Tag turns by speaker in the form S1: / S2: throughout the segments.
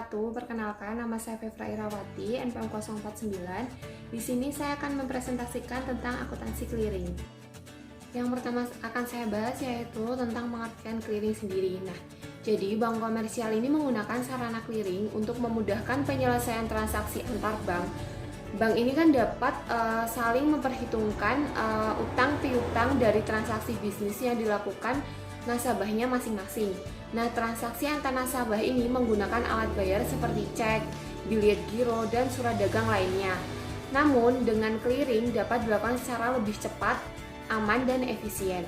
S1: wabarakatuh. Perkenalkan, nama saya Fevra Irawati, NPM 049. Di sini saya akan mempresentasikan tentang akuntansi clearing. Yang pertama akan saya bahas yaitu tentang pengertian clearing sendiri. Nah, jadi bank komersial ini menggunakan sarana clearing untuk memudahkan penyelesaian transaksi antar bank. Bank ini kan dapat saling memperhitungkan utang piutang dari transaksi bisnis yang dilakukan nasabahnya masing-masing. Nah, transaksi antar nasabah ini menggunakan alat bayar seperti cek, biliet giro, dan surat dagang lainnya. Namun, dengan clearing dapat dilakukan secara lebih cepat, aman, dan efisien.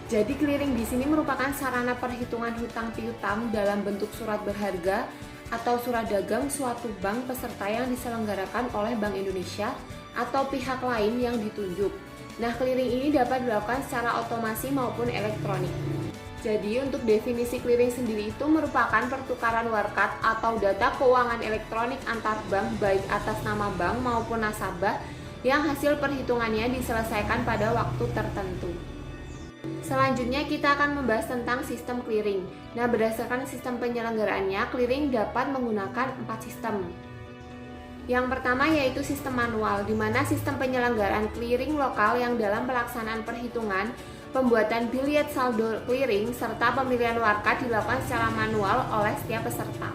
S1: Jadi, clearing di sini merupakan sarana perhitungan hutang piutang dalam bentuk surat berharga atau surat dagang suatu bank peserta yang diselenggarakan oleh Bank Indonesia atau pihak lain yang ditunjuk. Nah, clearing ini dapat dilakukan secara otomasi maupun elektronik. Jadi, untuk definisi clearing sendiri itu merupakan pertukaran warkat atau data keuangan elektronik antar bank baik atas nama bank maupun nasabah yang hasil perhitungannya diselesaikan pada waktu tertentu. Selanjutnya kita akan membahas tentang sistem clearing. Nah, berdasarkan sistem penyelenggaraannya, clearing dapat menggunakan 4 sistem. Yang pertama yaitu sistem manual, di mana sistem penyelenggaraan clearing lokal yang dalam pelaksanaan perhitungan, pembuatan biliet saldo clearing, serta pemilihan warkat dilakukan secara manual oleh setiap peserta.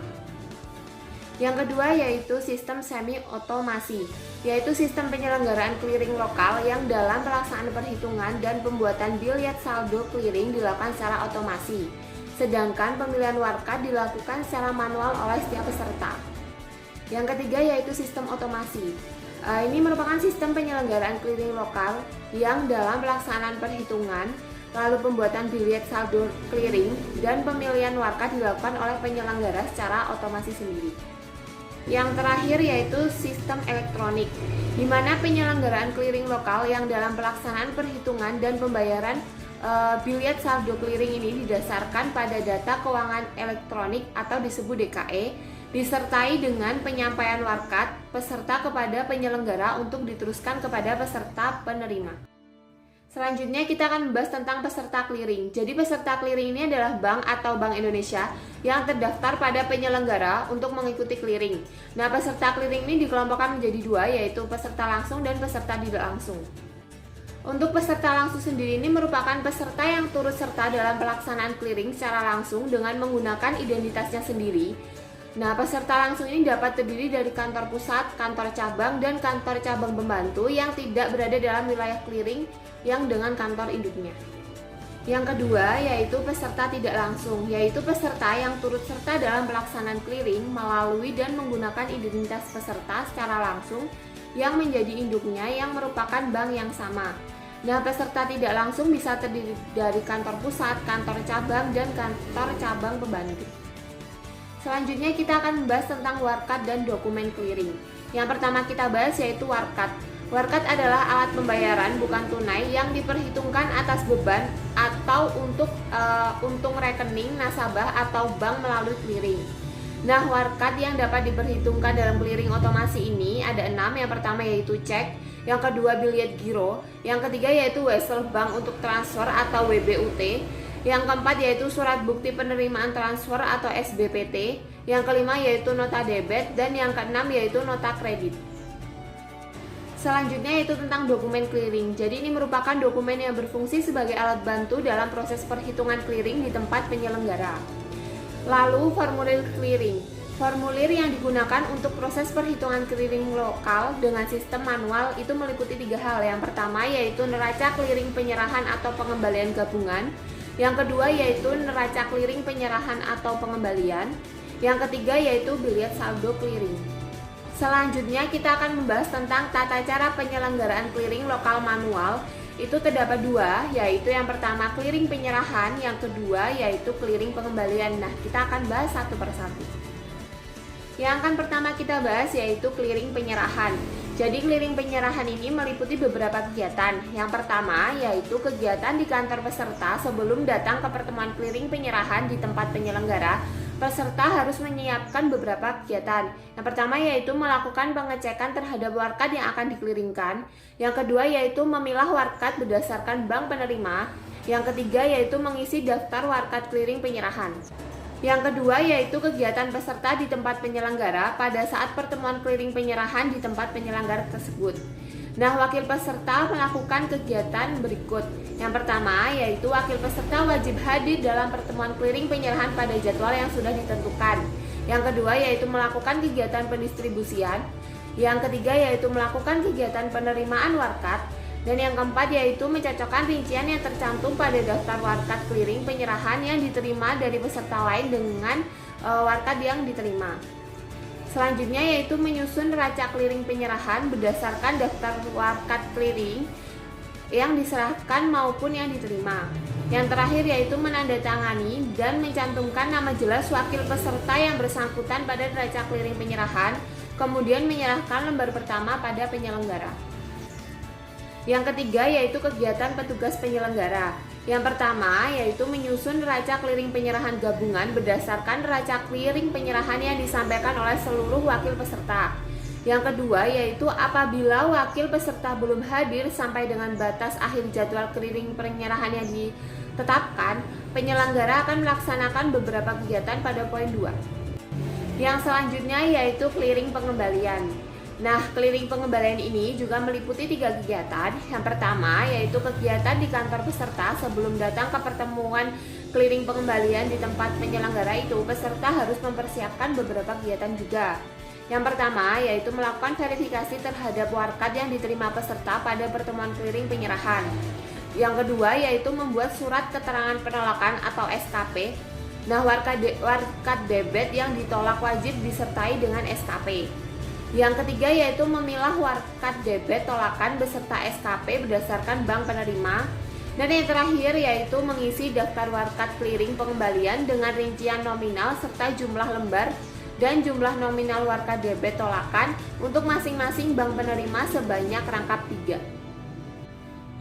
S1: Yang kedua yaitu sistem semi-otomasi, yaitu sistem penyelenggaraan clearing lokal yang dalam pelaksanaan perhitungan dan pembuatan biliet saldo clearing dilakukan secara otomasi, sedangkan pemilihan warkat dilakukan secara manual oleh setiap peserta. Yang ketiga yaitu sistem otomasi. Ini merupakan sistem penyelenggaraan clearing lokal yang dalam pelaksanaan perhitungan, lalu pembuatan biliet saldo clearing, dan pemilihan warkat dilakukan oleh penyelenggara secara otomasi sendiri. Yang terakhir yaitu sistem elektronik, di mana penyelenggaraan clearing lokal yang dalam pelaksanaan perhitungan dan pembayaran biliet saldo clearing ini didasarkan pada data keuangan elektronik atau disebut DKE, disertai dengan penyampaian warkat peserta kepada penyelenggara untuk diteruskan kepada peserta penerima. Selanjutnya kita akan membahas tentang peserta clearing. Jadi peserta clearing ini adalah bank atau Bank Indonesia yang terdaftar pada penyelenggara untuk mengikuti clearing. Nah, peserta clearing ini dikelompokkan menjadi dua, yaitu peserta langsung dan peserta tidak langsung. Untuk peserta langsung sendiri ini merupakan peserta yang turut serta dalam pelaksanaan clearing secara langsung dengan menggunakan identitasnya sendiri. Nah, peserta langsung ini dapat terdiri dari kantor pusat, kantor cabang, dan kantor cabang pembantu yang tidak berada dalam wilayah clearing yang dengan kantor induknya. Yang kedua yaitu peserta tidak langsung, yaitu peserta yang turut serta dalam pelaksanaan clearing melalui dan menggunakan identitas peserta secara langsung yang menjadi induknya yang merupakan bank yang sama. Nah, peserta tidak langsung bisa terdiri dari kantor pusat, kantor cabang, dan kantor cabang pembantu. Selanjutnya kita akan membahas tentang warkat dan dokumen clearing. Yang pertama kita bahas yaitu warkat. Warkat adalah alat pembayaran bukan tunai yang diperhitungkan atas beban atau untuk untung rekening nasabah atau bank melalui clearing. Nah, warkat yang dapat diperhitungkan dalam clearing otomasi ini ada 6. Yang pertama yaitu cek, yang kedua biliet giro, yang ketiga yaitu wesel bank untuk transfer atau WBUT, yang keempat yaitu surat bukti penerimaan transfer atau SBPT, yang kelima yaitu nota debit, dan yang keenam yaitu nota kredit. Selanjutnya yaitu tentang dokumen clearing. Jadi ini merupakan dokumen yang berfungsi sebagai alat bantu dalam proses perhitungan clearing di tempat penyelenggara. Lalu formulir clearing. Formulir yang digunakan untuk proses perhitungan clearing lokal dengan sistem manual itu meliputi 3 hal. Yang pertama yaitu neraca clearing penyerahan atau pengembalian gabungan. Yang kedua yaitu neraca clearing penyerahan atau pengembalian. Yang ketiga yaitu biliet saldo clearing. Selanjutnya kita akan membahas tentang tata cara penyelenggaraan clearing lokal manual. Itu terdapat 2, yaitu yang pertama clearing penyerahan, yang kedua yaitu clearing pengembalian. Nah, kita akan bahas satu persatu. Yang akan pertama kita bahas yaitu clearing penyerahan. Jadi clearing penyerahan ini meliputi beberapa kegiatan. Yang pertama yaitu kegiatan di kantor peserta sebelum datang ke pertemuan clearing penyerahan di tempat penyelenggara. Peserta harus menyiapkan beberapa kegiatan. Yang pertama yaitu melakukan pengecekan terhadap warkat yang akan dikliringkan. Yang kedua yaitu memilah warkat berdasarkan bank penerima. Yang ketiga yaitu mengisi daftar warkat clearing penyerahan. Yang kedua yaitu kegiatan peserta di tempat penyelenggara pada saat pertemuan keliling penyerahan di tempat penyelenggara tersebut. Nah, wakil peserta melakukan kegiatan berikut. Yang pertama yaitu wakil peserta wajib hadir dalam pertemuan keliling penyerahan pada jadwal yang sudah ditentukan. Yang kedua yaitu melakukan kegiatan pendistribusian. Yang ketiga yaitu melakukan kegiatan penerimaan warkat. Dan yang keempat yaitu mencocokkan rincian yang tercantum pada daftar warkat keliling penyerahan yang diterima dari peserta lain dengan warkat yang diterima. Selanjutnya yaitu menyusun neraca keliling penyerahan berdasarkan daftar warkat keliling yang diserahkan maupun yang diterima. Yang terakhir yaitu menandatangani dan mencantumkan nama jelas wakil peserta yang bersangkutan pada neraca keliling penyerahan, kemudian menyerahkan lembar pertama pada penyelenggara. Yang ketiga yaitu kegiatan petugas penyelenggara. Yang pertama yaitu menyusun neraca keliling penyerahan gabungan berdasarkan neraca keliling penyerahan yang disampaikan oleh seluruh wakil peserta. Yang kedua yaitu apabila wakil peserta belum hadir sampai dengan batas akhir jadwal keliling penyerahan yang ditetapkan, penyelenggara akan melaksanakan beberapa kegiatan pada poin 2. Yang selanjutnya yaitu clearing pengembalian. Nah, keliling pengembalian ini juga meliputi 3 kegiatan. Yang pertama yaitu kegiatan di kantor peserta sebelum datang ke pertemuan keliling pengembalian di tempat penyelenggara itu, peserta harus mempersiapkan beberapa kegiatan juga. Yang pertama yaitu melakukan verifikasi terhadap warkat yang diterima peserta pada pertemuan keliling penyerahan. Yang kedua yaitu membuat surat keterangan penolakan atau SKP. Nah, warkat debit yang ditolak wajib disertai dengan SKP. Yang ketiga yaitu memilah warkat debit tolakan beserta SKP berdasarkan bank penerima. Dan yang terakhir yaitu mengisi daftar warkat clearing pengembalian dengan rincian nominal serta jumlah lembar dan jumlah nominal warkat debit tolakan untuk masing-masing bank penerima sebanyak rangkap 3.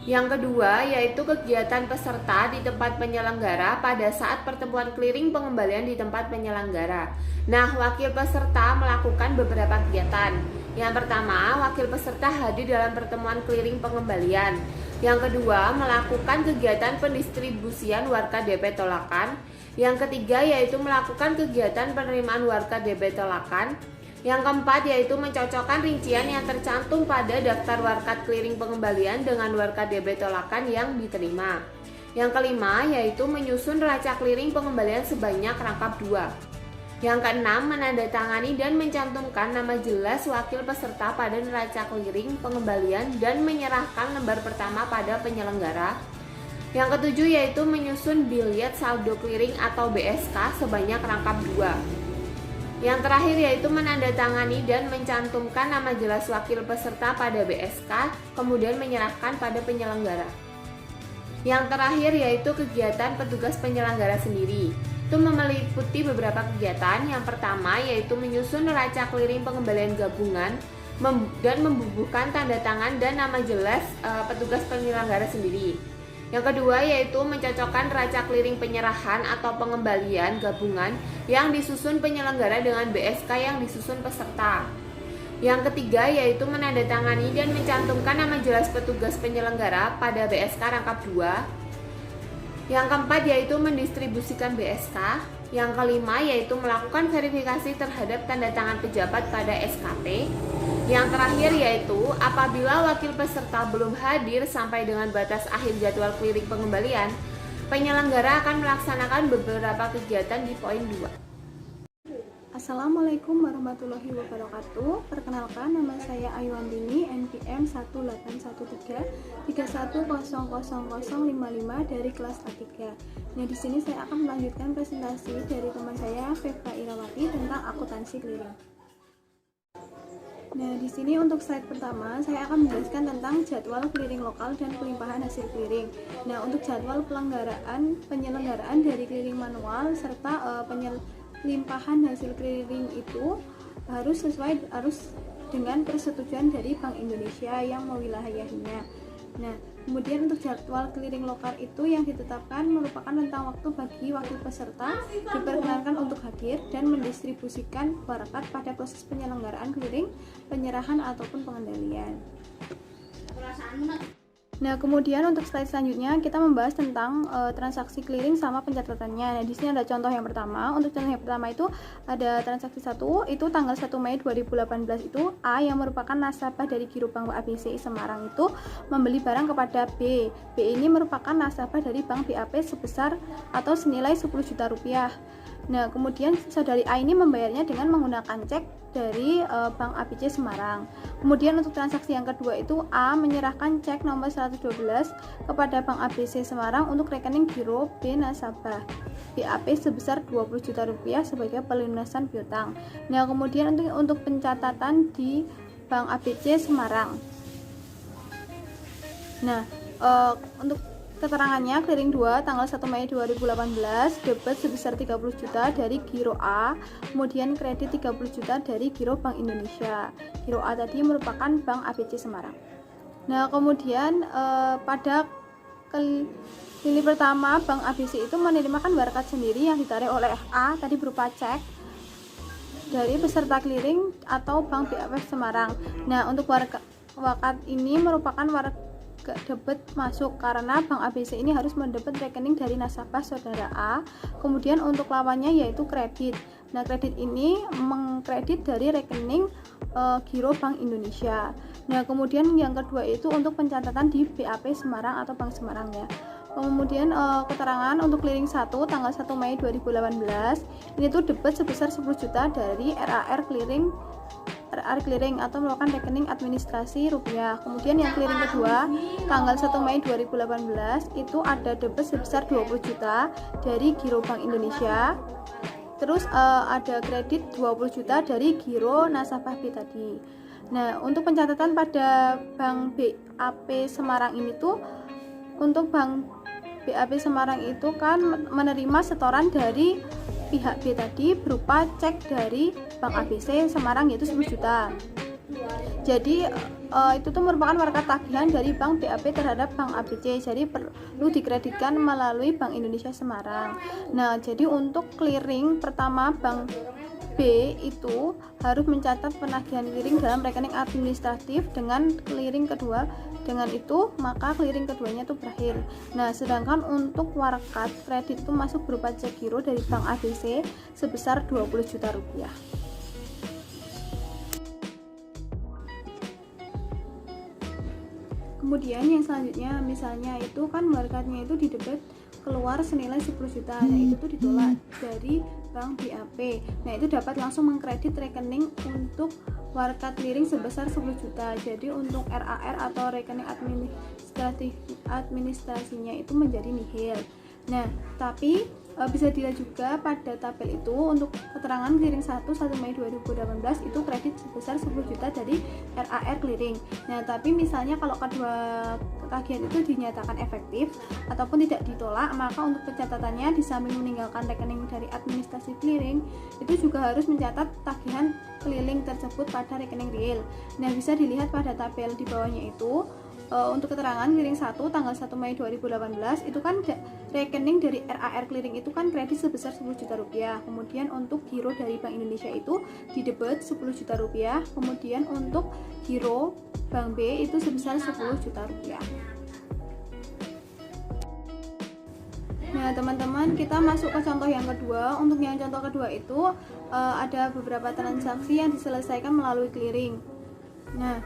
S1: Yang kedua yaitu kegiatan peserta di tempat penyelenggara pada saat pertemuan clearing pengembalian di tempat penyelenggara. Nah, wakil peserta melakukan beberapa kegiatan. Yang pertama, wakil peserta hadir dalam pertemuan clearing pengembalian. Yang kedua, melakukan kegiatan pendistribusian warkat debit tolakan. Yang ketiga yaitu melakukan kegiatan penerimaan warkat debit tolakan. Yang keempat yaitu mencocokkan rincian yang tercantum pada daftar warkat clearing pengembalian dengan warkat debit tolakan yang diterima. Yang kelima yaitu menyusun neraca clearing pengembalian sebanyak rangkap 2. Yang keenam menandatangani dan mencantumkan nama jelas wakil peserta pada neraca clearing pengembalian dan menyerahkan lembar pertama pada penyelenggara. Yang ketujuh yaitu menyusun billet saldo clearing atau BSK sebanyak rangkap 2. Yang terakhir yaitu menandatangani dan mencantumkan nama jelas wakil peserta pada BSK, kemudian menyerahkan pada penyelenggara. Yang terakhir yaitu kegiatan petugas penyelenggara sendiri. Itu meliputi beberapa kegiatan. Yang pertama yaitu menyusun neraca clearing pengembalian gabungan dan membubuhkan tanda tangan dan nama jelas petugas penyelenggara sendiri. Yang kedua yaitu mencocokkan neraca clearing penyerahan atau pengembalian gabungan yang disusun penyelenggara dengan BSK yang disusun peserta. Yang ketiga yaitu menandatangani dan mencantumkan nama jelas petugas penyelenggara pada BSK rangkap 2. Yang keempat yaitu mendistribusikan BSK. Yang kelima yaitu melakukan verifikasi terhadap tanda tangan pejabat pada SKP. Yang terakhir yaitu apabila wakil peserta belum hadir sampai dengan batas akhir jadwal clearing pengembalian, penyelenggara akan melaksanakan beberapa kegiatan di poin 2.
S2: Assalamualaikum warahmatullahi wabarakatuh. Perkenalkan, nama saya Ayuandini, NPM 181331000055 dari kelas A3. Nah, di sini saya akan melanjutkan presentasi dari teman saya Fevra Irawati tentang akuntansi clearing. Nah, di sini untuk slide pertama saya akan menjelaskan tentang jadwal clearing lokal dan pelimpahan hasil clearing. Nah, untuk jadwal penyelenggaraan dari clearing manual serta pelimpahan hasil clearing itu harus dengan persetujuan dari Bank Indonesia yang mewilayahinya. Nah, kemudian untuk jadwal clearing lokal itu yang ditetapkan merupakan rentang waktu bagi wakil peserta diperkenankan untuk hadir dan mendistribusikan warkat pada proses penyelenggaraan clearing, penyerahan ataupun pengendalian. Nah, kemudian untuk slide selanjutnya kita membahas tentang transaksi clearing sama pencatatannya. Nah, di sini ada contoh yang pertama. Untuk contoh yang pertama itu ada transaksi 1, itu tanggal 1 Mei 2018 itu A yang merupakan nasabah dari Giro Bank ABCI Semarang itu membeli barang kepada B. B ini merupakan nasabah dari Bank BAP sebesar atau senilai 10 juta rupiah. Nah, kemudian saudari A ini membayarnya dengan menggunakan cek dari Bank ABC Semarang. Kemudian untuk transaksi yang kedua itu A menyerahkan cek nomor 112 kepada Bank ABC Semarang untuk rekening giro B nasabah BAP sebesar 20 juta rupiah sebagai pelunasan piutang. Nah, kemudian untuk pencatatan di Bank ABC Semarang. Nah, untuk keterangannya, clearing 2 tanggal 1 Mei 2018 debit sebesar 30 juta dari Giro A, kemudian kredit 30 juta dari Giro Bank Indonesia. Giro A tadi merupakan Bank ABC Semarang. Nah, kemudian pada kali pertama Bank ABC itu menerimakan warakat sendiri yang ditarik oleh A tadi berupa cek dari peserta clearing atau Bank BAP Semarang. Nah, untuk warakat ini merupakan warakat debit masuk karena Bank ABC ini harus mendebit rekening dari nasabah saudara A. Kemudian untuk lawannya yaitu kredit. Nah, kredit ini mengkredit dari rekening Giro Bank Indonesia. Nah, kemudian yang kedua itu untuk pencatatan di BAP Semarang atau Bank Semarang ya. Kemudian keterangan untuk clearing 1 tanggal 1 Mei 2018 ini tuh debit sebesar 10 juta dari RAR Clearing atau merupakan rekening administrasi rupiah. Kemudian yang clearing kedua tanggal 1 Mei 2018 itu ada debit sebesar 20 juta dari Giro Bank Indonesia. Terus ada kredit 20 juta dari Giro nasabah B tadi. Nah, untuk pencatatan pada Bank BAP Semarang ini tuh untuk Bank BAP Semarang itu kan menerima setoran dari pihak B tadi berupa cek dari Bank ABC Semarang yaitu 10 juta. Jadi itu tuh merupakan warakat tagihan dari Bank BAP terhadap Bank ABC. Jadi perlu dikreditkan melalui Bank Indonesia Semarang. Nah, jadi untuk clearing pertama Bank B itu harus mencatat penagihan clearing dalam rekening administratif dengan clearing kedua. Dengan itu maka clearing keduanya itu berakhir. Nah, sedangkan untuk warakat kredit itu masuk berupa cek giro dari Bank ABC sebesar 20 juta rupiah. Kemudian yang selanjutnya misalnya itu kan warakatnya itu didebit keluar senilai 10 juta. Nah, itu tuh ditolak dari Bank BAP. Nah, itu dapat langsung mengkredit rekening untuk warakat clearing sebesar 10 juta. Jadi untuk RAR atau rekening administrasinya itu menjadi nihil. Nah, tapi bisa dilihat juga pada tabel itu untuk keterangan clearing 1 Mei 2018 itu kredit sebesar 10 juta dari RAR clearing. Nah, tapi misalnya kalau kedua tagihan itu dinyatakan efektif ataupun tidak ditolak, maka untuk pencatatannya di samping meninggalkan rekening dari administrasi clearing itu juga harus mencatat tagihan keliling tersebut pada rekening real. Nah, bisa dilihat pada tabel di bawahnya itu. Untuk keterangan clearing 1 tanggal 1 Mei 2018 itu kan rekening dari RAR clearing itu kan kredit sebesar 10 juta rupiah. Kemudian untuk giro dari Bank Indonesia itu didebit 10 juta rupiah. Kemudian untuk giro Bank B itu sebesar 10 juta rupiah. Nah, teman-teman, kita masuk ke contoh yang kedua. Untuk yang contoh kedua itu ada beberapa transaksi yang diselesaikan melalui clearing. Nah,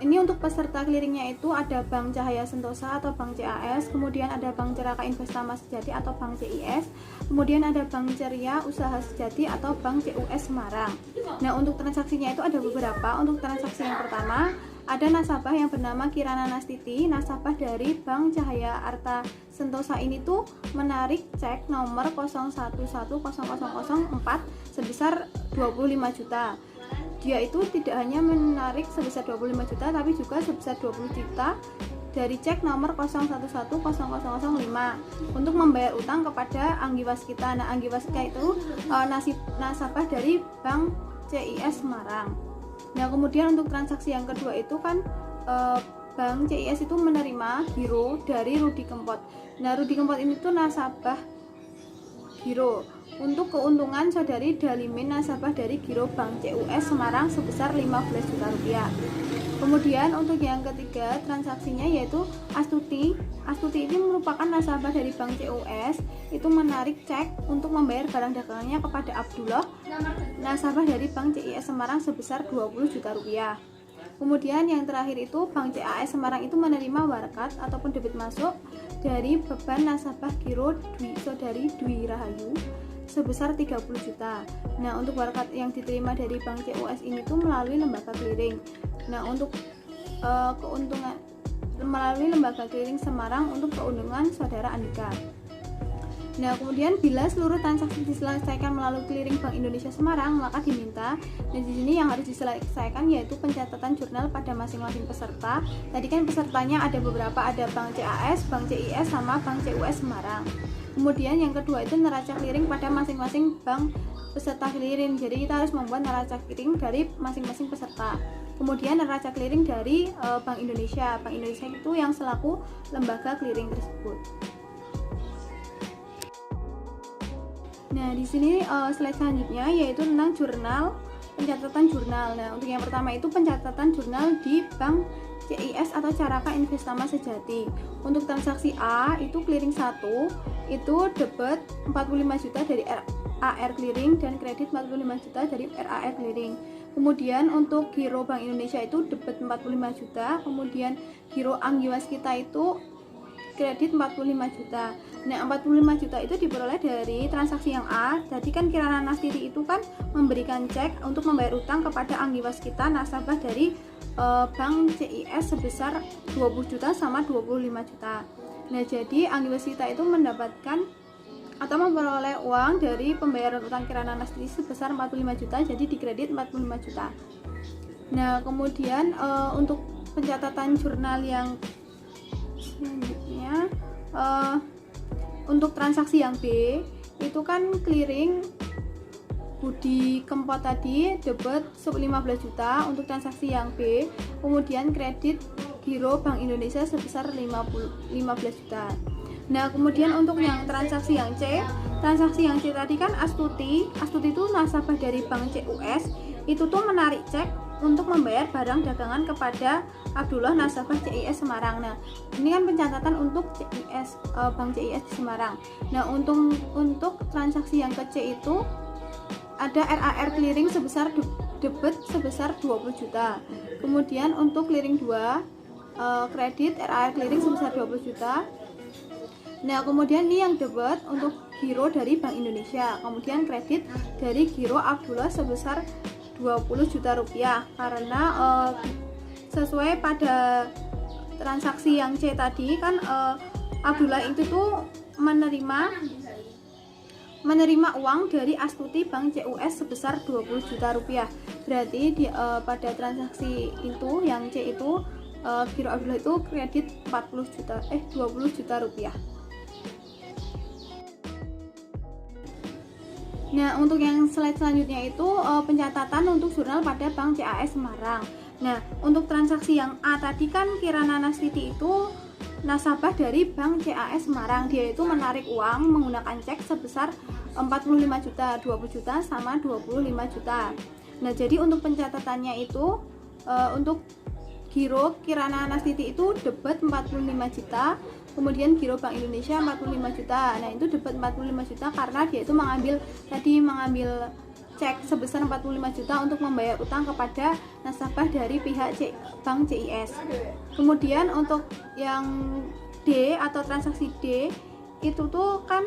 S2: ini untuk peserta clearingnya itu ada Bank Cahaya Sentosa atau Bank CAS, kemudian ada Bank Ceraka Investama Sejati atau Bank CIS, kemudian ada Bank Ceria Usaha Sejati atau Bank CUS Semarang. Nah, untuk transaksinya itu ada beberapa. Untuk transaksi yang pertama, ada nasabah yang bernama Kirana Nastiti, nasabah dari Bank Cahaya Arta Sentosa ini tuh menarik cek nomor 01100004 sebesar 25 juta. Dia itu tidak hanya menarik sebesar 25 juta tapi juga sebesar 20 juta dari cek nomor 01100005 untuk membayar utang kepada Anggi Waskita. Nah, Anggi Waskita itu nasabah dari Bank CIS Semarang. Nah, kemudian untuk transaksi yang kedua itu kan Bank CIS itu menerima giro dari Rudi Kempot. Nah, Rudi Kempot ini tuh nasabah giro untuk keuntungan saudari Dalimin nasabah dari Giro Bank CUS Semarang sebesar 15 juta rupiah. Kemudian untuk yang ketiga transaksinya yaitu Astuti. Astuti ini merupakan nasabah dari Bank CUS, itu menarik cek untuk membayar barang dagangannya kepada Abdullah, nasabah dari Bank CIS Semarang sebesar 20 juta rupiah. Kemudian yang terakhir itu Bank CAS Semarang itu menerima warakat ataupun debit masuk dari beban nasabah giro Saudari Dwi Rahayu sebesar 30 juta. Nah, untuk warakat yang diterima dari Bank CUS ini tuh melalui lembaga clearing. Nah, untuk keuntungan melalui lembaga clearing Semarang untuk keuntungan saudara Andika. Nah, kemudian bila seluruh transaksi diselesaikan melalui clearing Bank Indonesia Semarang, maka diminta, dan di sini yang harus diselesaikan yaitu pencatatan jurnal pada masing-masing peserta. Tadi kan pesertanya ada beberapa, ada Bank CAS, Bank CIS, sama Bank CUS Semarang. Kemudian yang kedua itu neraca clearing pada masing-masing bank peserta clearing. Jadi kita harus membuat neraca clearing dari masing-masing peserta. Kemudian neraca clearing dari Bank Indonesia. Bank Indonesia itu yang selaku lembaga clearing tersebut. Nah, di sini slide selanjutnya yaitu tentang jurnal, pencatatan jurnal. Nah, untuk yang pertama itu pencatatan jurnal di Bank CIS atau Caraka Investama Sejati. Untuk transaksi A itu clearing 1 itu debit 45 juta dari RAR Clearing dan kredit 45 juta dari RAR Clearing. Kemudian untuk giro Bank Indonesia itu debit 45 juta, kemudian giro Anggiwas kita itu kredit 45 juta. Nah, 45 juta itu diperoleh dari transaksi yang A. Jadi kan Kirana Nastiti itu kan memberikan cek untuk membayar utang kepada Anggiwas kita, nasabah dari Bank CIS sebesar 20 juta sama 25 juta. Nah, jadi Anggiwas kita itu mendapatkan atau memperoleh uang dari pembayaran utang Kirana Nastiti sebesar 45 juta, jadi dikredit 45 juta. Nah, kemudian untuk pencatatan jurnal yang selanjutnya untuk transaksi yang B itu kan clearing Budi Kempot tadi debit 15 juta untuk transaksi yang B, kemudian kredit giro Bank Indonesia sebesar 15 juta. Nah, kemudian untuk yang transaksi yang C tadi kan Astuti itu nasabah dari Bank CUS, itu tuh menarik cek untuk membayar barang dagangan kepada Abdullah, nasabah CIS Semarang. Nah, ini kan pencatatan untuk CIS, Bank CIS di Semarang. Nah, untuk transaksi yang ke C itu ada RAR Clearing sebesar debit sebesar 20 juta. Kemudian untuk clearing 2 kredit RAR Clearing sebesar 20 juta. Nah, kemudian ini yang debit untuk giro dari Bank Indonesia, kemudian kredit dari giro Abdullah sebesar 20 juta rupiah, karena sesuai pada transaksi yang C tadi kan Abdullah itu tuh menerima uang dari Astuti Bank CUS sebesar 20 juta rupiah. Berarti pada transaksi itu yang C itu giro Abdullah itu kredit 20 juta rupiah. Nah, untuk yang slide selanjutnya itu pencatatan untuk jurnal pada Bank CAS Semarang. Nah, untuk transaksi yang A tadi kan Kirana Nastiti itu nasabah dari Bank CAS Semarang. Dia itu menarik uang menggunakan cek sebesar 45 juta, 20 juta sama 25 juta. Nah, jadi untuk pencatatannya itu untuk giro Kirana Nastiti itu debit 45 juta, kemudian giro Bank Indonesia 45 juta. Nah, itu debit 45 juta karena dia itu mengambil cek sebesar 45 juta untuk membayar utang kepada nasabah dari pihak Bank CIS. Kemudian untuk yang D atau transaksi D itu tuh kan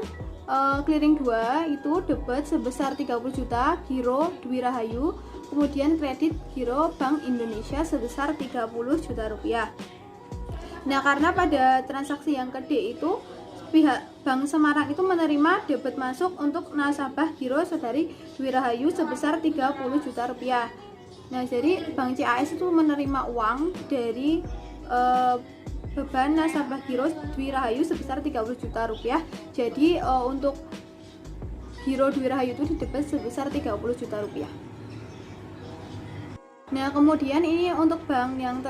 S2: clearing 2 itu debit sebesar 30 juta giro Dwi Rahayu, kemudian kredit giro Bank Indonesia sebesar 30 juta rupiah. Nah, karena pada transaksi yang ke D itu pihak Bank Semarang itu menerima debit masuk untuk nasabah giro Saudari Dwi Rahayu sebesar 30 juta rupiah. Nah, jadi Bank CAS itu menerima uang dari beban nasabah giro Dwi Rahayu sebesar 30 juta rupiah. Jadi untuk giro Dwi Rahayu itu didebit sebesar 30 juta rupiah. Nah, kemudian ini untuk bank yang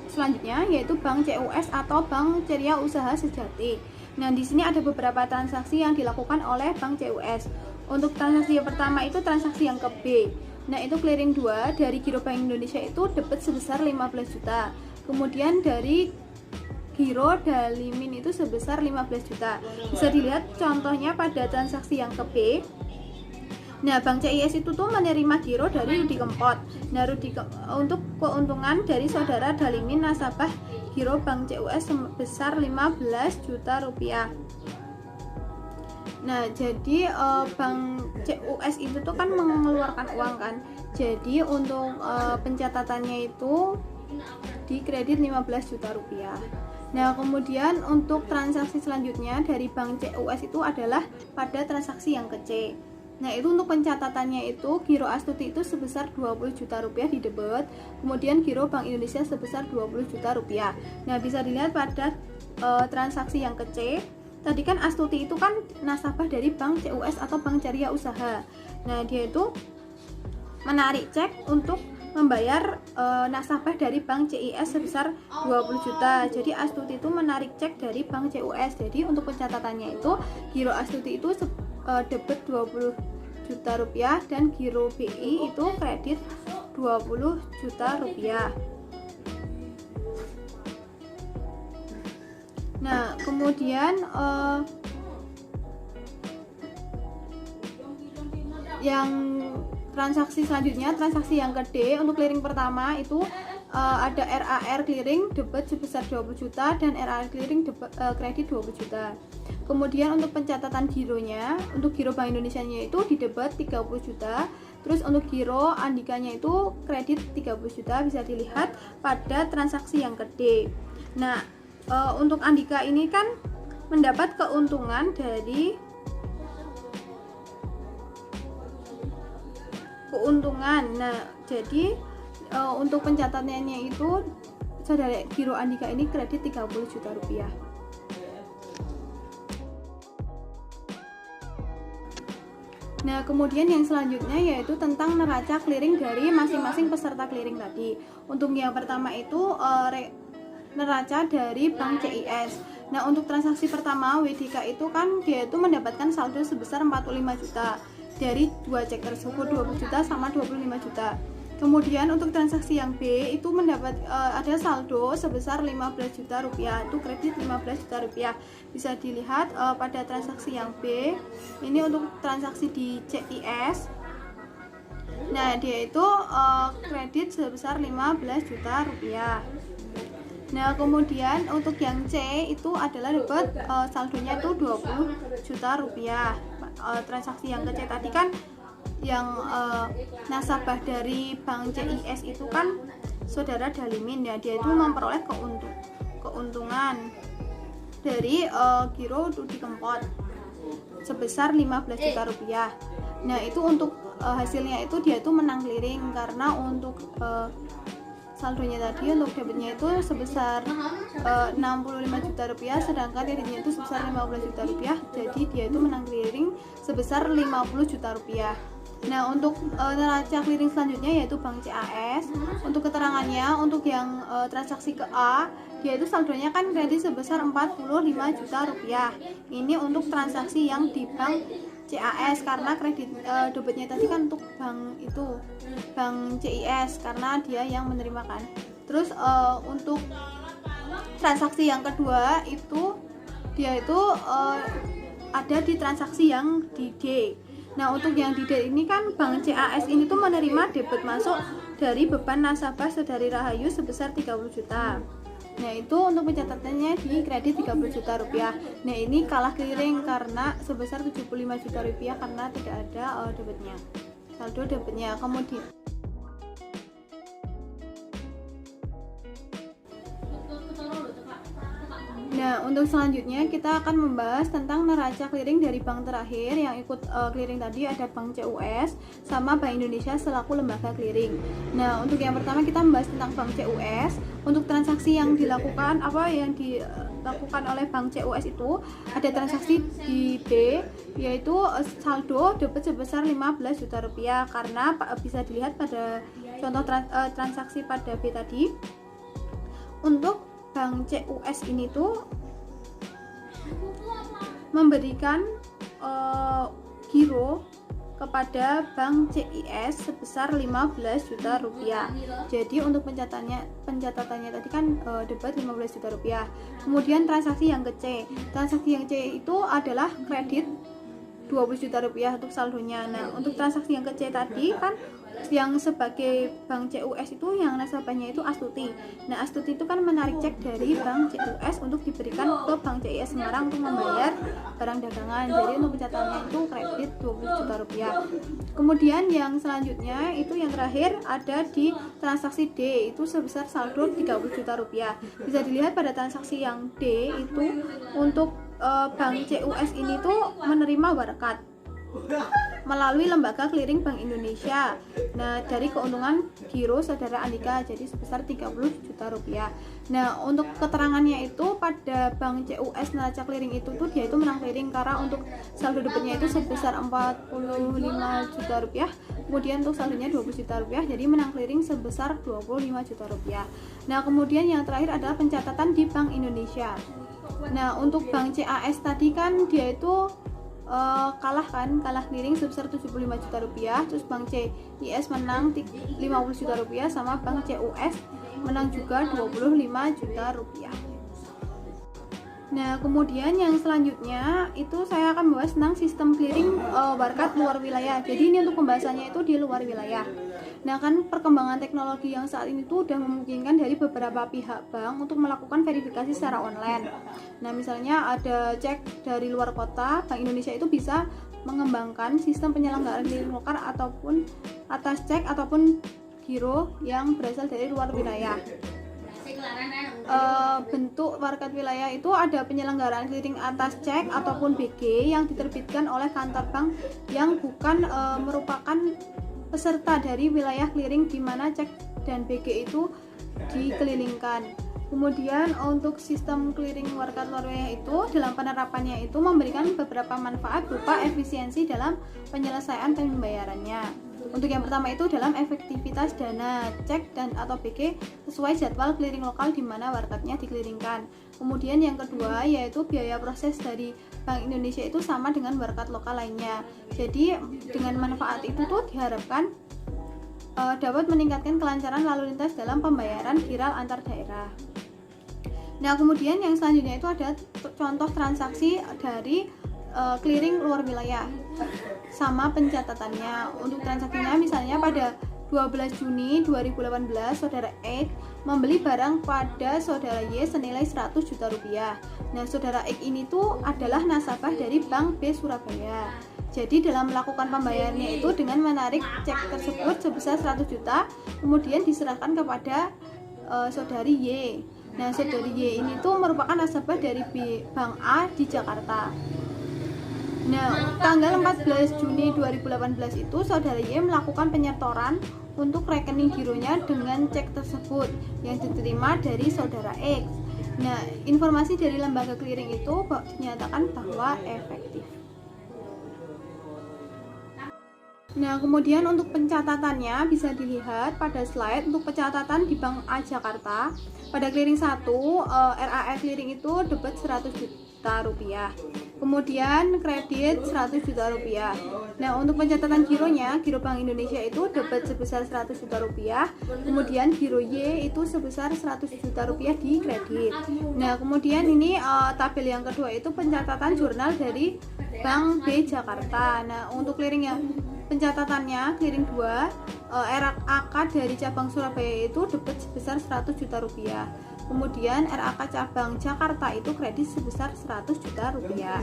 S2: selanjutnya yaitu Bank CUS atau Bank Ceria Usaha Sejati. Nah, di sini ada beberapa transaksi yang dilakukan oleh Bank CUS. Untuk transaksi yang pertama itu transaksi yang ke B. Nah, itu clearing 2 dari Giro Bank Indonesia itu debit sebesar 15 juta. Kemudian dari Giro Dalimin itu sebesar 15 juta. Bisa dilihat contohnya pada transaksi yang ke B. Nah, Bank CIS itu tuh menerima giro dari Rudi Kempot. Nah, untuk keuntungan dari saudara Dalimin nasabah giro Bank CUS sebesar 15 juta rupiah. Nah, jadi Bank CUS itu tuh kan mengeluarkan uang kan. Jadi untuk pencatatannya itu di kredit 15 juta rupiah. Nah, kemudian untuk transaksi selanjutnya dari Bank CUS itu adalah pada transaksi yang ke C. Nah, itu untuk pencatatannya itu giro Astuti itu sebesar 20 juta rupiah di debit, kemudian giro Bank Indonesia sebesar 20 juta rupiah. Nah, bisa dilihat pada transaksi yang ke C. Tadi kan Astuti itu kan nasabah dari Bank CUS atau Bank Carya Usaha. Nah, dia itu menarik cek untuk membayar nasabah dari Bank CIS sebesar 20 juta. Jadi Astuti itu menarik cek dari Bank CUS. Jadi untuk pencatatannya itu giro Astuti itu debit 20 juta rupiah dan giro BI itu kredit 20 juta rupiah. Nah, kemudian yang transaksi selanjutnya, transaksi yang ke D untuk clearing pertama itu ada RAR clearing debit sebesar 20 juta dan RAR clearing kredit 20 juta. Kemudian untuk pencatatan gironya, untuk giro Bank Indonesia-nya itu di debit 30 juta. Terus untuk giro Andikanya itu kredit 30 juta, bisa dilihat pada transaksi yang ke D. Nah, untuk Andika ini kan mendapat keuntungan dari keuntungan. Nah, jadi untuk pencatatannya itu saudara giro Andika ini kredit 30 juta rupiah. Nah, kemudian yang selanjutnya yaitu tentang neraca clearing dari masing-masing peserta clearing tadi. Untuk yang pertama itu neraca dari Bank CIS. Nah, untuk transaksi pertama WDK itu kan dia itu mendapatkan saldo sebesar 45 juta dari dua cek tersebut, 20 juta sama 25 juta. Kemudian untuk transaksi yang B itu mendapat ada saldo sebesar 15 juta rupiah, itu kredit 15 juta rupiah. Bisa dilihat pada transaksi yang B ini untuk transaksi di CIS. Nah, dia itu kredit sebesar 15 juta rupiah. Nah, kemudian untuk yang C itu adalah dapat saldonya itu 20 juta rupiah. Transaksi yang ke C tadi kan yang nasabah dari Bank CIS itu kan saudara Dalimin ya, dia itu memperoleh keuntungan dari giro Rudi Kempot sebesar 15 juta rupiah. Nah, itu untuk hasilnya itu dia itu menang clearing karena untuk saldonya tadi untuk debitnya itu sebesar 65 juta rupiah, sedangkan kreditnya itu sebesar 15 juta rupiah, jadi dia itu menang clearing sebesar 50 juta rupiah. Nah, untuk neraca clearing selanjutnya yaitu Bank CAS. Untuk keterangannya, untuk yang transaksi ke A, dia itu saldonya kan kredit sebesar 45 juta rupiah. Ini untuk transaksi yang di Bank CAS karena kredit debitnya tadi kan untuk Bank CIS karena dia yang menerima kan. Terus untuk transaksi yang kedua itu dia itu ada di transaksi yang di D. Nah, untuk yang di D ini kan Bank CAS ini tuh menerima debit masuk dari beban nasabah Saudari Rahayu sebesar 30 juta. Nah, itu untuk pencatatannya di kredit 30 juta rupiah. Nah, ini kalah clearing karena sebesar 75 juta rupiah karena tidak ada debitnya, saldo debitnya. Kemudian nah, untuk selanjutnya kita akan membahas tentang neraca clearing dari bank terakhir yang ikut clearing tadi ada Bank CUS sama Bank Indonesia selaku lembaga clearing. Nah, untuk yang pertama kita membahas tentang Bank CUS. Untuk transaksi yang dilakukan oleh Bank CUS itu ada transaksi di B yaitu saldo debit sebesar 15 juta rupiah karena bisa dilihat pada contoh transaksi pada B tadi. Untuk Bank CUS ini tuh memberikan giro kepada Bank CIS sebesar 15 juta rupiah. Jadi untuk pencatatannya tadi kan debat 15 juta rupiah. Kemudian transaksi yang ke C. Transaksi yang C itu adalah kredit 20 juta rupiah untuk saldonya. Nah, untuk transaksi yang ke C tadi kan yang sebagai Bank CUS itu yang nasabahnya itu Astuti. Nah, Astuti itu kan menarik cek dari Bank CUS untuk diberikan ke Bank CIS Semarang untuk membayar barang dagangan. Jadi untuk pencatatannya itu kredit 20 juta rupiah. Kemudian yang selanjutnya itu yang terakhir ada di transaksi D, itu sebesar saldo 30 juta rupiah. Bisa dilihat pada transaksi yang D itu untuk Bank CUS ini tuh menerima warakat melalui lembaga clearing Bank Indonesia. Nah, dari keuntungan giro saudara Andika jadi sebesar 30 juta rupiah. Nah, untuk keterangannya itu pada Bank CUS neraca clearing itu tuh dia itu menang clearing karena untuk saldo debitnya itu sebesar 45 juta rupiah. Kemudian untuk saldonya 20 juta rupiah, jadi menang clearing sebesar 25 juta rupiah. Nah, kemudian yang terakhir adalah pencatatan di Bank Indonesia. Nah, untuk Bank CAS tadi kan dia itu kalah clearing sebesar 75 juta rupiah. Terus Bank CIS menang 50 juta rupiah, sama Bank CUS menang juga 25 juta rupiah. Nah, kemudian yang selanjutnya itu saya akan membahas tentang sistem clearing warakat luar wilayah. Jadi ini untuk pembahasannya itu di luar wilayah. Nah, kan perkembangan teknologi yang saat ini tuh udah memungkinkan dari beberapa pihak bank untuk melakukan verifikasi secara online. Nah, misalnya ada cek dari luar kota, Bank Indonesia itu bisa mengembangkan sistem penyelenggaraan clearing lokal ataupun atas cek ataupun giro yang berasal dari luar wilayah. Bentuk warakat wilayah itu ada penyelenggaraan clearing atas cek ataupun BG yang diterbitkan oleh kantor bank yang bukan merupakan peserta dari wilayah clearing di mana cek dan BG itu dikelilingkan. Kemudian untuk sistem clearing warakat luar wilayah itu dalam penerapannya itu memberikan beberapa manfaat berupa efisiensi dalam penyelesaian pembayarannya. Untuk yang pertama itu dalam efektivitas dana cek dan atau BG sesuai jadwal clearing lokal di mana warakatnya dikelilingkan. Kemudian yang kedua yaitu biaya proses dari Bank Indonesia itu sama dengan warakat lokal lainnya. Jadi dengan manfaat itu tuh diharapkan dapat meningkatkan kelancaran lalu lintas dalam pembayaran viral antar daerah. Nah, kemudian yang selanjutnya itu ada contoh transaksi dari clearing luar wilayah sama pencatatannya. Untuk transaksinya misalnya pada 12 Juni 2018 saudara X membeli barang pada saudara Y senilai 100 juta rupiah. Nah, saudara X ini tuh adalah nasabah dari Bank B Surabaya. Jadi dalam melakukan pembayarannya itu dengan menarik cek tersebut sebesar 100 juta kemudian diserahkan kepada saudari Y. Nah, saudari Y ini tuh merupakan nasabah dari Bank A di Jakarta. Nah, tanggal 14 Juni 2018 itu saudara Y melakukan penyetoran untuk rekening gironya dengan cek tersebut yang diterima dari saudara X. Nah, informasi dari lembaga clearing itu dinyatakan bahwa efektif. Nah, kemudian untuk pencatatannya bisa dilihat pada slide. Untuk pencatatan di Bank A Jakarta pada clearing 1 RAF clearing itu debit 100 juta rupiah. Kemudian kredit 100 juta rupiah. Nah, untuk pencatatan gironya, giro Bank Indonesia itu debit sebesar 100 juta rupiah. Kemudian giro Y itu sebesar 100 juta rupiah di kredit. Nah, kemudian ini tabel yang kedua itu pencatatan jurnal dari Bank B Jakarta. Nah, untuk clearingnya pencatatannya clearing 2 RAK dari cabang Surabaya itu debit sebesar 100 juta rupiah. Kemudian RAK cabang Jakarta itu kredit sebesar 100 juta rupiah.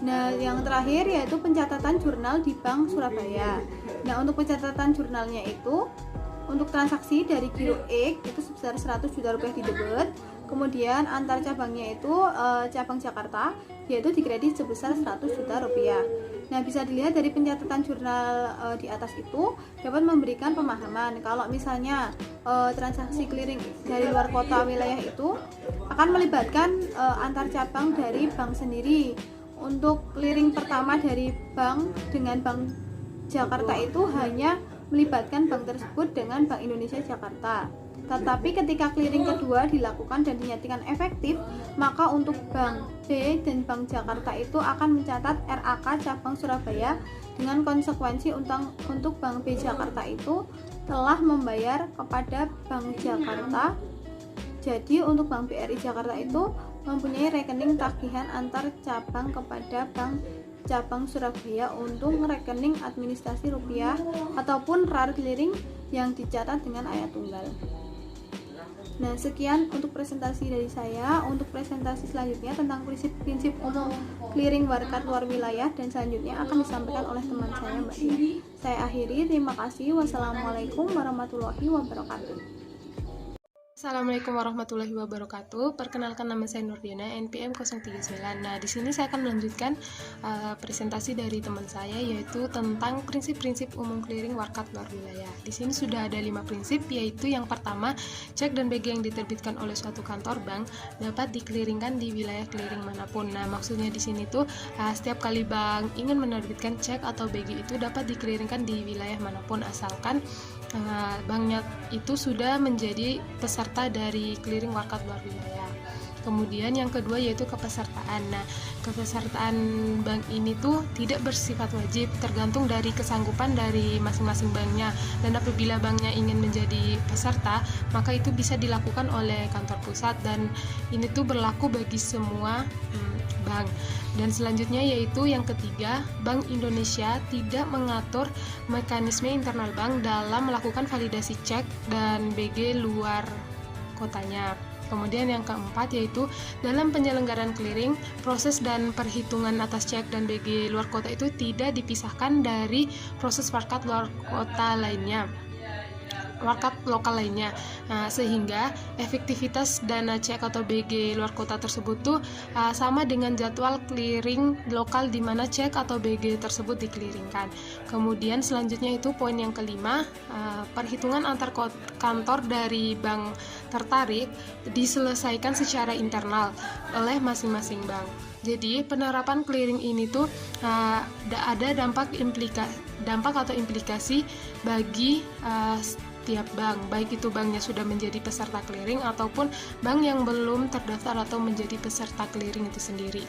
S2: Nah, yang terakhir yaitu pencatatan jurnal di Bank Surabaya. Nah, untuk pencatatan jurnalnya itu untuk transaksi dari giro X itu sebesar 100 juta rupiah di debit. Kemudian antar cabangnya itu cabang Jakarta yaitu dikredit sebesar 100 juta rupiah. Nah, bisa dilihat dari pencatatan jurnal di atas itu dapat memberikan pemahaman kalau misalnya transaksi clearing dari luar kota wilayah itu akan melibatkan antar cabang dari bank sendiri. Untuk clearing pertama dari bank dengan Bank Jakarta itu hanya melibatkan bank tersebut dengan Bank Indonesia Jakarta. Tetapi ketika clearing kedua dilakukan dan dinyatakan efektif, maka untuk Bank B dan Bank Jakarta itu akan mencatat RAK cabang Surabaya dengan konsekuensi untuk Bank B Jakarta itu telah membayar kepada Bank Jakarta. Jadi untuk Bank BRI Jakarta itu mempunyai rekening tagihan antar cabang kepada Bank cabang Surabaya untuk rekening administrasi rupiah ataupun RAR clearing yang dicatat dengan ayat tunggal. Nah, sekian untuk presentasi dari saya. Untuk presentasi selanjutnya tentang prinsip-prinsip umum clearing warkat luar wilayah dan selanjutnya akan disampaikan oleh teman saya, Mbak Dia. Saya akhiri, terima kasih. Wassalamualaikum warahmatullahi wabarakatuh.
S1: Assalamualaikum warahmatullahi wabarakatuh. Perkenalkan, nama saya Nurdiana, NPM 039. Nah, di sini saya akan melanjutkan presentasi dari teman saya, yaitu tentang prinsip-prinsip umum clearing warkat luar wilayah. Di sini sudah ada 5 prinsip, yaitu yang pertama, cek dan BG yang diterbitkan oleh suatu kantor bank dapat dikliringkan di wilayah clearing manapun. Nah, maksudnya di sini tuh setiap kali bank ingin menerbitkan cek atau BG itu dapat dikliringkan di wilayah manapun, asalkan banknya itu sudah menjadi peserta dari clearing warkat luar wilayah. Kemudian yang kedua yaitu kepesertaan. Nah, kepesertaan bank ini tuh tidak bersifat wajib, tergantung dari kesanggupan dari masing-masing banknya. Dan apabila banknya ingin menjadi peserta, maka itu bisa dilakukan oleh kantor pusat dan ini tuh berlaku bagi semua bank. Dan selanjutnya yaitu yang ketiga, Bank Indonesia tidak mengatur mekanisme internal bank dalam melakukan validasi cek dan BG luar kotanya. Kemudian yang keempat yaitu dalam penyelenggaraan clearing, proses dan perhitungan atas cek dan BG luar kota itu tidak dipisahkan dari proses warkat luar kota lainnya, warkat lokal lainnya. Nah, sehingga efektivitas dana cek atau BG luar kota tersebut tuh sama dengan jadwal clearing lokal di mana cek atau BG tersebut dikliringkan. Kemudian selanjutnya itu poin yang kelima, perhitungan antar kantor dari bank tertarik diselesaikan secara internal oleh masing-masing bank. Jadi penerapan clearing ini tuh ada dampak atau implikasi bagi tiap bank, baik itu banknya sudah menjadi peserta clearing ataupun bank yang belum terdaftar atau menjadi peserta clearing itu sendiri.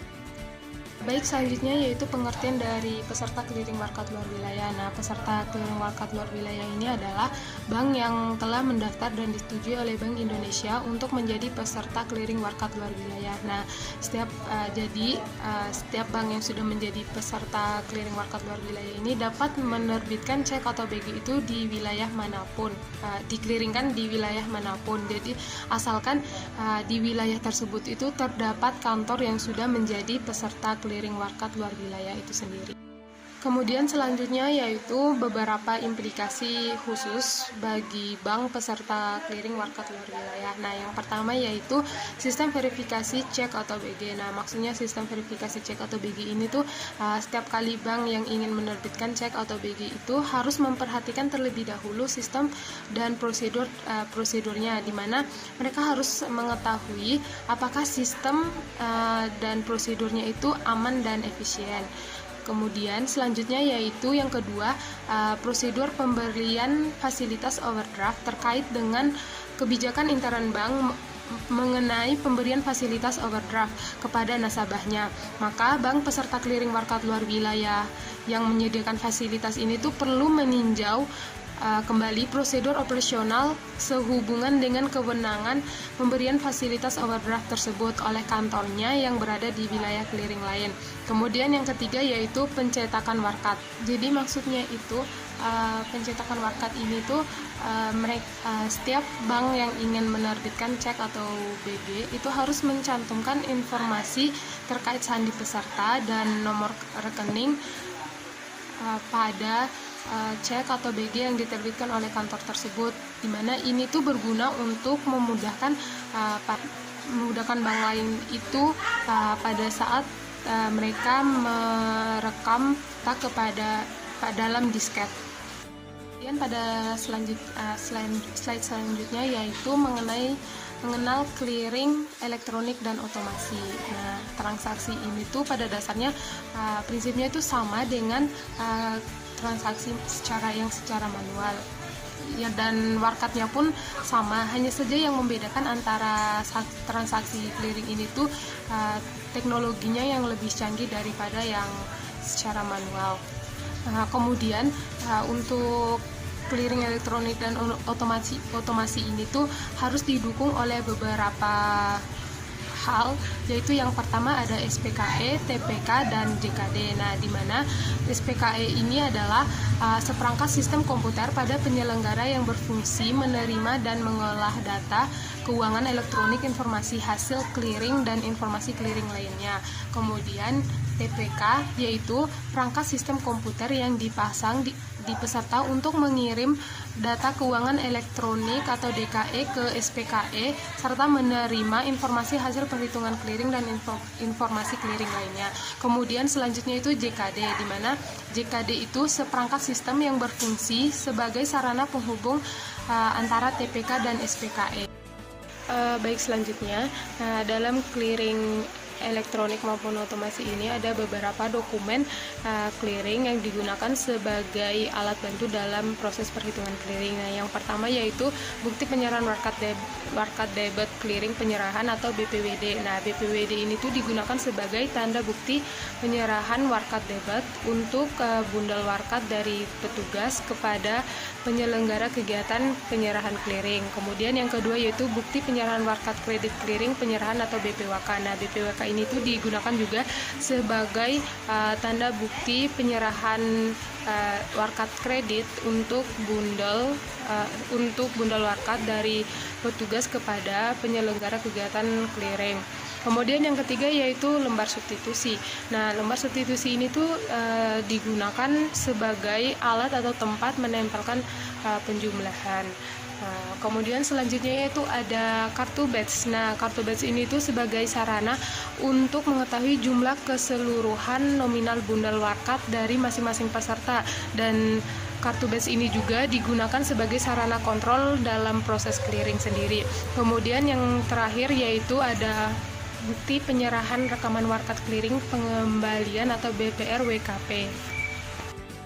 S1: Baik, selanjutnya yaitu pengertian dari peserta clearing warkat luar wilayah. Nah, peserta clearing warkat luar wilayah ini adalah bank yang telah mendaftar dan disetujui oleh Bank Indonesia untuk menjadi peserta clearing warkat luar wilayah. Nah, setiap bank yang sudah menjadi peserta clearing warkat luar wilayah ini dapat menerbitkan cek atau BG itu di wilayah manapun, dikliringkan di wilayah manapun. Jadi asalkan di wilayah tersebut itu terdapat kantor yang sudah menjadi peserta clearing warkat luar wilayah itu sendiri. Kemudian selanjutnya yaitu beberapa implikasi khusus bagi bank peserta clearing warkat luar wilayah. Nah, yang pertama yaitu sistem verifikasi cek atau BG. Nah, maksudnya sistem verifikasi cek atau BG ini tuh setiap kali bank yang ingin menerbitkan cek atau BG itu harus memperhatikan terlebih dahulu sistem dan prosedurnya, di mana mereka harus mengetahui apakah sistem dan prosedurnya itu aman dan efisien. Kemudian selanjutnya yaitu yang kedua, prosedur pemberian fasilitas overdraft terkait dengan kebijakan intern bank mengenai pemberian fasilitas overdraft kepada nasabahnya. Maka bank peserta clearing warkat luar wilayah yang menyediakan fasilitas ini tuh perlu meninjau kembali prosedur operasional sehubungan dengan kewenangan pemberian fasilitas overdraft tersebut oleh kantornya yang berada di wilayah clearing lain. Kemudian yang ketiga yaitu pencetakan warkat. Jadi maksudnya itu pencetakan warkat ini tuh setiap bank yang ingin menerbitkan cek atau BG itu harus mencantumkan informasi terkait sandi peserta dan nomor rekening pada cek atau BG yang diterbitkan oleh kantor tersebut, di mana ini tuh berguna untuk memudahkan bank lain itu pada saat mereka merekam kepada dalam disket. Kemudian pada slide selanjutnya yaitu mengenal clearing elektronik dan otomasi. Nah, transaksi ini tuh pada dasarnya prinsipnya itu sama dengan transaksi secara manual.
S3: ya, dan warkatnya pun sama, hanya saja yang membedakan antara transaksi clearing ini tuh teknologinya yang lebih canggih daripada yang secara manual. Kemudian untuk clearing elektronik dan otomasi ini tuh harus didukung oleh beberapa hal, yaitu yang pertama ada SPKE, TPK, dan JKD. Nah, di mana SPKE ini adalah seperangkat sistem komputer pada penyelenggara yang berfungsi menerima dan mengolah data keuangan elektronik, informasi hasil clearing, dan informasi clearing lainnya. Kemudian TPK yaitu perangkat sistem komputer yang dipasang di peserta untuk mengirim data keuangan elektronik atau DKE ke SPKE serta menerima informasi hasil perhitungan clearing dan informasi clearing lainnya. Kemudian selanjutnya itu JKD, di mana JKD itu seperangkat sistem yang berfungsi sebagai sarana penghubung antara TPK dan SPKE. Baik, selanjutnya dalam clearing elektronik maupun otomasi ini ada beberapa dokumen clearing yang digunakan sebagai alat bantu dalam proses perhitungan clearing. Nah, yang pertama yaitu bukti penyerahan warkat debit clearing penyerahan atau BPWD. Nah, BPWD ini tuh digunakan sebagai tanda bukti penyerahan warkat debit untuk bundel warkat dari petugas kepada penyelenggara kegiatan penyerahan clearing. Kemudian yang kedua yaitu bukti penyerahan warkat kredit clearing penyerahan atau BPWK. Nah, BPWK ini tuh digunakan juga sebagai tanda bukti penyerahan warkat kredit untuk bundel warkat dari petugas kepada penyelenggara kegiatan clearing. Kemudian yang ketiga yaitu lembar substitusi. Nah, lembar substitusi ini tuh digunakan sebagai alat atau tempat menempelkan penjumlahan. Kemudian selanjutnya yaitu ada kartu batch. Nah, kartu batch ini tuh sebagai sarana untuk mengetahui jumlah keseluruhan nominal bundel warkat dari masing-masing peserta, dan kartu batch ini juga digunakan sebagai sarana kontrol dalam proses clearing sendiri. Kemudian yang terakhir yaitu ada bukti penyerahan rekaman warkat clearing pengembalian atau BPR WKP.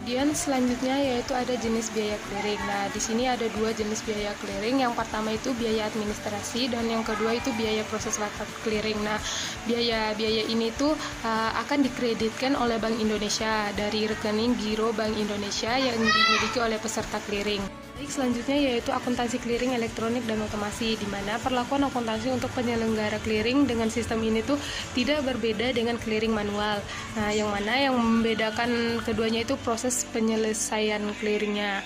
S3: Kemudian selanjutnya yaitu ada jenis biaya clearing. Nah, di sini ada dua jenis biaya clearing. Yang pertama itu biaya administrasi dan yang kedua itu biaya proses warkat clearing. Nah, biaya ini tuh akan dikreditkan oleh Bank Indonesia dari rekening giro Bank Indonesia yang dimiliki oleh peserta clearing. Selanjutnya yaitu akuntansi clearing elektronik dan otomasi, di mana perlakuan akuntansi untuk penyelenggara clearing dengan sistem ini tuh tidak berbeda dengan clearing manual. Nah, yang mana yang membedakan keduanya itu proses penyelesaian clearingnya.